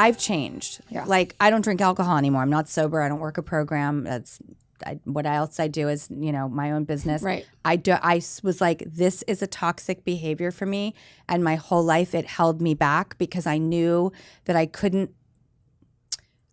I've changed. Yeah. Like, I don't drink alcohol anymore. I'm not sober. I don't work a program. What else I do is, my own business. Right. I was like, this is a toxic behavior for me. And my whole life it held me back because I knew that I couldn't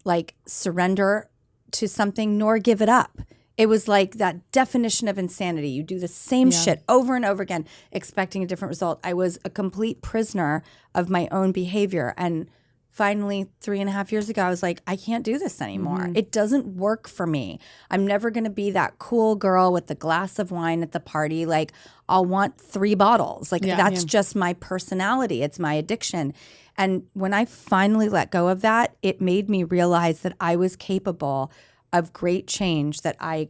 like surrender to something nor give it up. It was like that definition of insanity. You do the same shit over and over again, expecting a different result. I was a complete prisoner of my own behavior. And finally, 3.5 years ago, I was like, I can't do this anymore. Mm-hmm. It doesn't work for me. I'm never going to be that cool girl with the glass of wine at the party. Like, I'll want 3 bottles. Like, that's just my personality. It's my addiction. And when I finally let go of that, it made me realize that I was capable of great change that I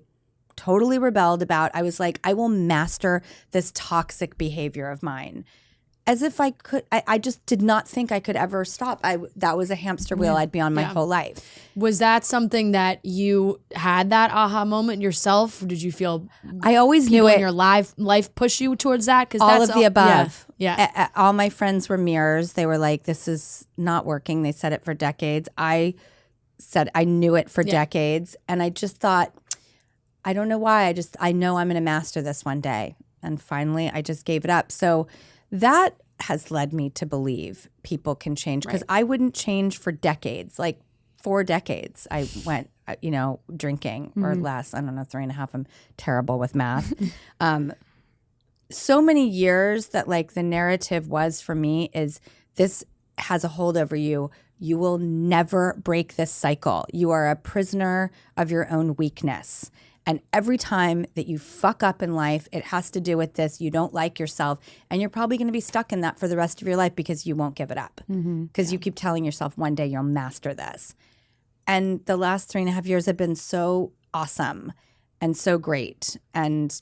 totally rebelled about. I was like, I will master this toxic behavior of mine. As if I could, I just did not think I could ever stop. That was a hamster wheel I'd be on my whole life. Was that something that you had that aha moment yourself? Or did you feel I always knew people it. in your life push you towards that? Because All of the above. Yeah. All my friends were mirrors. They were like, this is not working. They said it for decades. I said I knew it for decades. And I just thought, I don't know why. I know I'm going to master this one day. And finally, I just gave it up. So that has led me to believe people can change because I wouldn't change for decades. Like 4 decades, I went, drinking or less. I don't know, 3.5. I'm terrible with math. So many years that like the narrative was for me is this has a hold over you. You will never break this cycle. You are a prisoner of your own weakness. And every time that you fuck up in life, it has to do with this. You don't like yourself. And you're probably going to be stuck in that for the rest of your life because you won't give it up. Because you keep telling yourself one day you'll master this. And the last 3.5 years have been so awesome and so great. And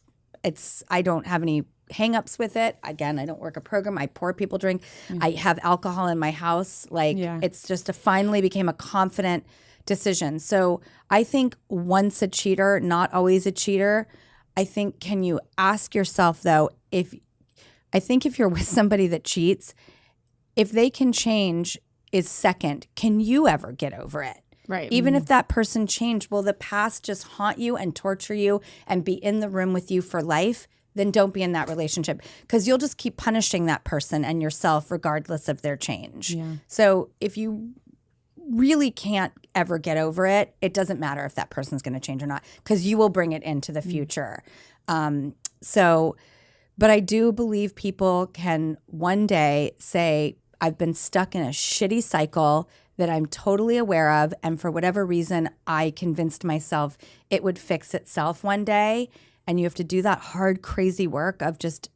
I don't have any hang-ups with it. Again, I don't work a program. I pour people drink. I have alcohol in my house. Like it's just finally became a confident decision. So I think once a cheater, not always a cheater. I think, can you ask yourself though, if you're with somebody that cheats, if they can change is second, can you ever get over it? Right. Even if that person changed, will the past just haunt you and torture you and be in the room with you for life? Then don't be in that relationship because you'll just keep punishing that person and yourself regardless of their change. Yeah. So if you really can't ever get over it, it doesn't matter if that person's going to change or not because you will bring it into the future. But I do believe people can one day say, I've been stuck in a shitty cycle that I'm totally aware of, and for whatever reason, I convinced myself it would fix itself one day. And you have to do that hard, crazy work of just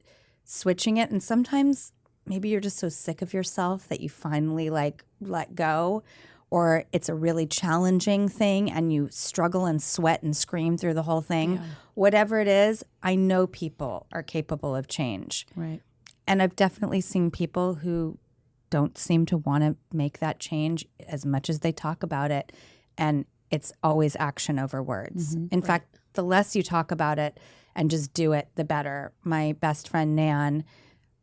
switching it. And sometimes maybe you're just so sick of yourself that you finally like let go, or it's a really challenging thing and you struggle and sweat and scream through the whole thing. Yeah. Whatever it is, I know people are capable of change. Right. And I've definitely seen people who don't seem to want to make that change as much as they talk about it. And it's always action over words. In fact, the less you talk about it and just do it, the better. My best friend, Nan,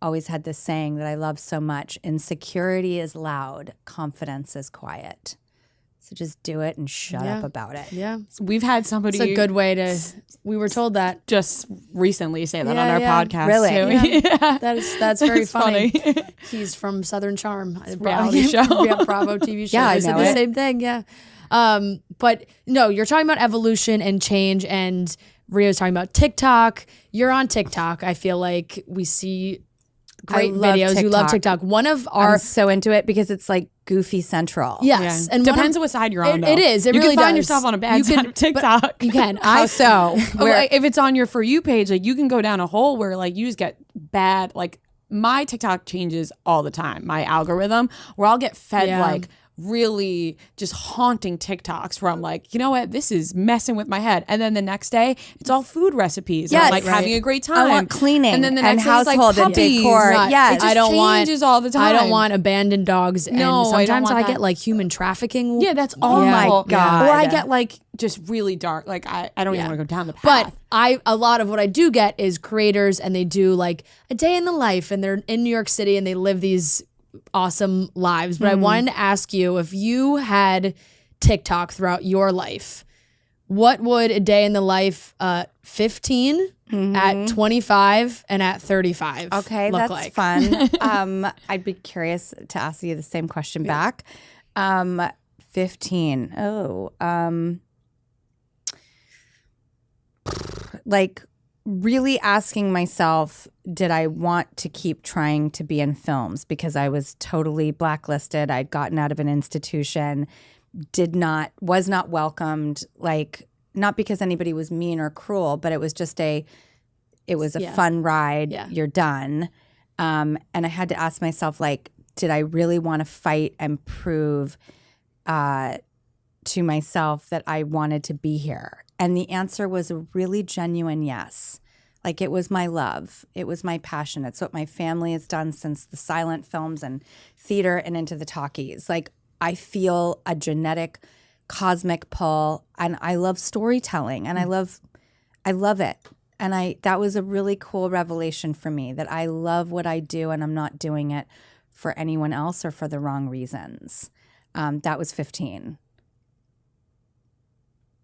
always had this saying that I love so much: insecurity is loud, confidence is quiet. So just do it and shut up about it. Yeah. We've had somebody. It's a good way to, we were told that. Just recently say that on our podcast. Really? Too. Yeah. That's very funny. funny. He's from Southern Charm. Reality show. Yeah, Bravo TV show. Yeah, I They said know the it. same thing, yeah. But no, you're talking about evolution and change, and Rio's talking about TikTok. You're on TikTok. I feel like we see great love videos. You love TikTok. TikTok. One of our I'm so into it because it's like goofy central. yes, Yeah. and Depends on what side you're on. It is. It you really can find does. yourself on a bad You side can- of TikTok. You can. How so? If it's on your For You page, like you can go down a hole where like you just get bad. Like my TikTok changes all the time. My algorithm, where I'll get fed like really just haunting TikToks where I'm like, you know what, this is messing with my head. And then the next day, it's all food recipes. Yes, I'm like right. having a great time. I want cleaning and then the and next day it's like household and puppies. decor. Not- Yes. It just I don't changes all the time. I don't want abandoned dogs. No, and I don't sometimes want I that. get like human trafficking. Yeah, that's Oh awful. my God. Or I get like just really dark. Like I don't even want to go down the path. But a lot of what I do get is creators, and they do like a day in the life, and they're in New York City and they live these awesome lives. But I wanted to ask you, if you had TikTok throughout your life, what would a day in the life 15, at 25, and at 35 Okay, look that's like? fun. I'd be curious to ask you the same question back. 15. Like really asking myself, did I want to keep trying to be in films? Because I was totally blacklisted. I'd gotten out of an institution, was not welcomed, like not because anybody was mean or cruel, but it was just it was a fun ride. Yeah. You're done. And I had to ask myself, like, did I really want to fight and prove to myself that I wanted to be here? And the answer was a really genuine yes. Like, it was my love. It was my passion. It's what my family has done since the silent films and theater and into the talkies. Like, I feel a genetic cosmic pull, and I love storytelling, and I love it. And that was a really cool revelation for me, that I love what I do and I'm not doing it for anyone else or for the wrong reasons. That was 15.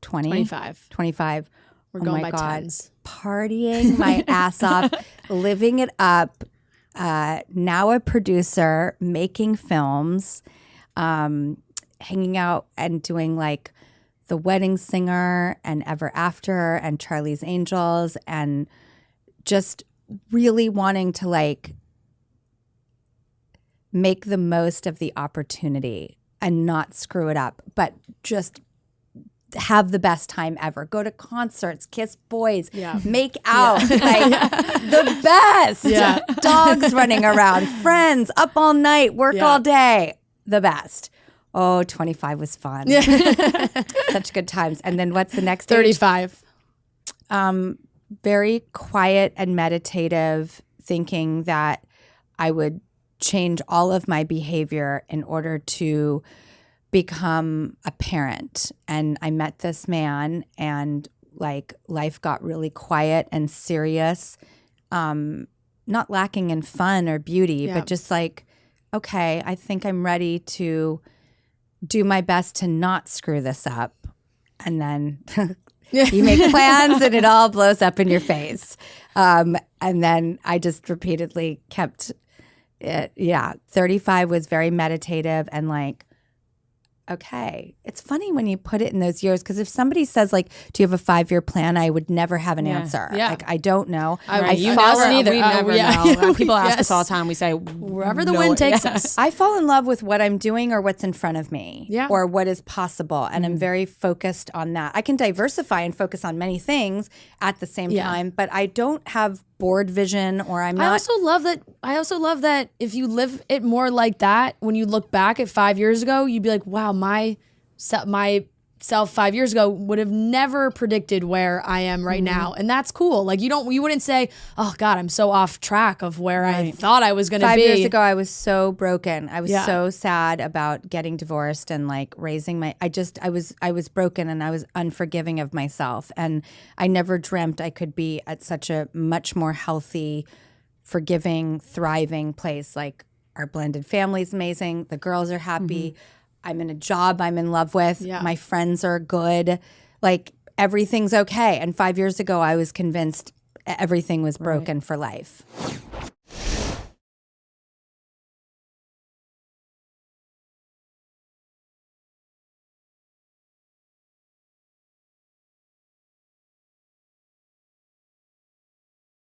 20? 25. 25. We're Oh going my by God. tens. Partying my ass off, living it up. Now a producer, making films, hanging out and doing like The Wedding Singer and Ever After and Charlie's Angels, and just really wanting to like make the most of the opportunity and not screw it up, but just have the best time ever. Go to concerts, kiss boys, make out, like the best. Yeah. Dogs running around, friends, up all night, work all day, the best. Oh, 25 was fun. Such good times. And then what's the next age? 35. Very quiet and meditative, thinking that I would change all of my behavior in order to become a parent. And I met this man, and like life got really quiet and serious, not lacking in fun or beauty, but just like, okay, I think I'm ready to do my best to not screw this up. And then you make plans and it all blows up in your face. And then I just repeatedly kept it. 35 was very meditative and like, okay. It's funny when you put it in those years, because if somebody says like, do you have a 5-year plan? I would never have an answer. Yeah. Like, I don't know. You fall never, in- we never know. People ask us all the time. We say, Wherever the wind takes us. I fall in love with what I'm doing or what's in front of me, Yeah. or what is possible. And I'm very focused on that. I can diversify and focus on many things at the same time, but I don't have board vision, or I'm not. I also love that if you live it more like that, when you look back at 5 years ago, you'd be like, wow, myself 5 years ago would have never predicted where I am right now. And that's cool. Like, you wouldn't say, oh God, I'm so off track of where I thought I was going to be. 5 years ago, I was so broken. I was so sad about getting divorced and like raising I was broken, and I was unforgiving of myself. And I never dreamt I could be at such a much more healthy, forgiving, thriving place. Like, our blended family's amazing. The girls are happy. I'm in a job I'm in love with. My friends are good. Like, everything's okay. And 5 years ago, I was convinced everything was broken for life.